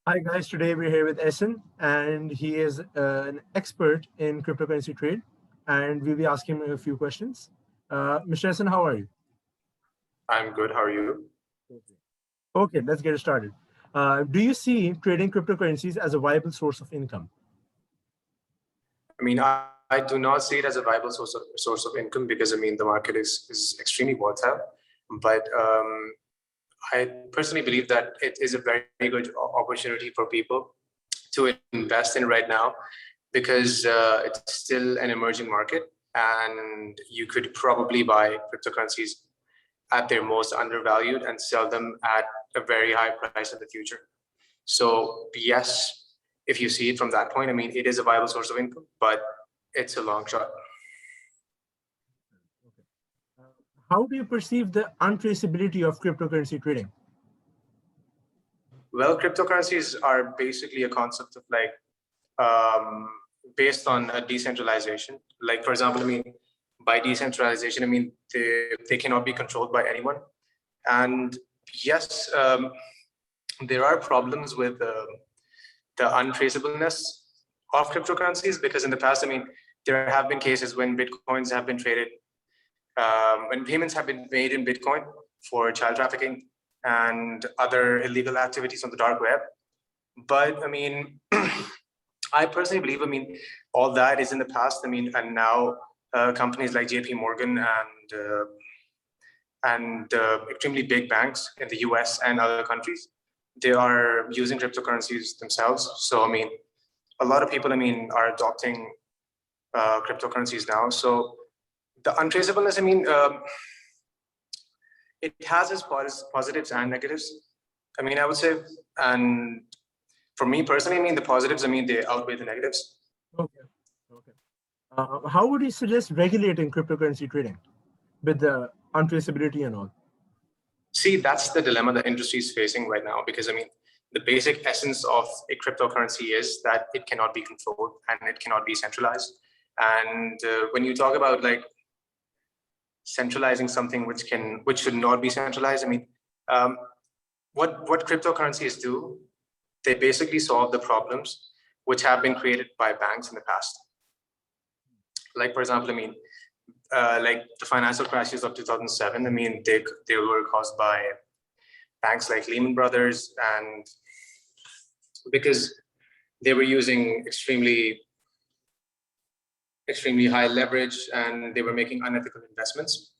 Hi guys, today we're here with Ehsan and he is an expert in cryptocurrency trade and we'll be asking him a few questions. Mr. Ehsan, how are you? I'm good. How are you? Okay, let's get started. Do you see trading cryptocurrencies as a viable source of income? I mean, I do not see it as a viable source of income because the market is extremely volatile. But I personally believe that it is a very good opportunity for people to invest in right now because it's still an emerging market, and you could probably buy cryptocurrencies at their most undervalued and sell them at a very high price in the future. So yes, if you see it from that point, it is a viable source of income, but it's a long shot. How do you perceive the untraceability of cryptocurrency trading? Well, cryptocurrencies are basically a concept of based on a decentralization. Like, for example, by decentralization, they cannot be controlled by anyone. And yes, there are problems with the untraceableness of cryptocurrencies because in the past, there have been cases when Bitcoins have been traded, when payments have been made in Bitcoin for child trafficking and other illegal activities on the dark web. But I personally believe, all that is in the past. And now companies like JP Morgan and extremely big banks in the US and other countries, they are using cryptocurrencies themselves. So, a lot of people, are adopting cryptocurrencies now. So the untraceableness, it has its positives and negatives. I would say, and for me personally, the positives, they outweigh the negatives. Okay. How would you suggest regulating cryptocurrency trading with the untraceability and all? See, that's the dilemma the industry is facing right now because, the basic essence of a cryptocurrency is that it cannot be controlled and it cannot be centralized. And when you talk about centralizing something which should not be centralized, what cryptocurrencies do, they basically solve the problems which have been created by banks in the past. Like, for example, like the financial crashes of 2007, they were caused by banks like Lehman Brothers, and because they were using extremely high leverage and they were making unethical investments.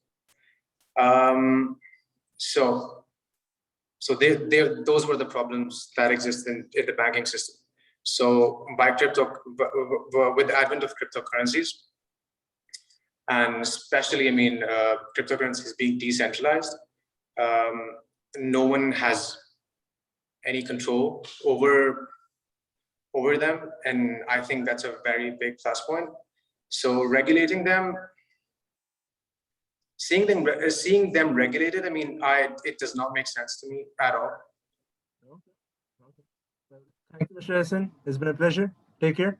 So those were the problems that exist in the banking system. So with the advent of cryptocurrencies, and especially, cryptocurrencies being decentralized, no one has any control over them, and I think that's a very big plus point. So regulating them, seeing them regulated, it does not make sense to me at all. Okay. Thank you, Mr. Ehsan. It's been a pleasure. Take care.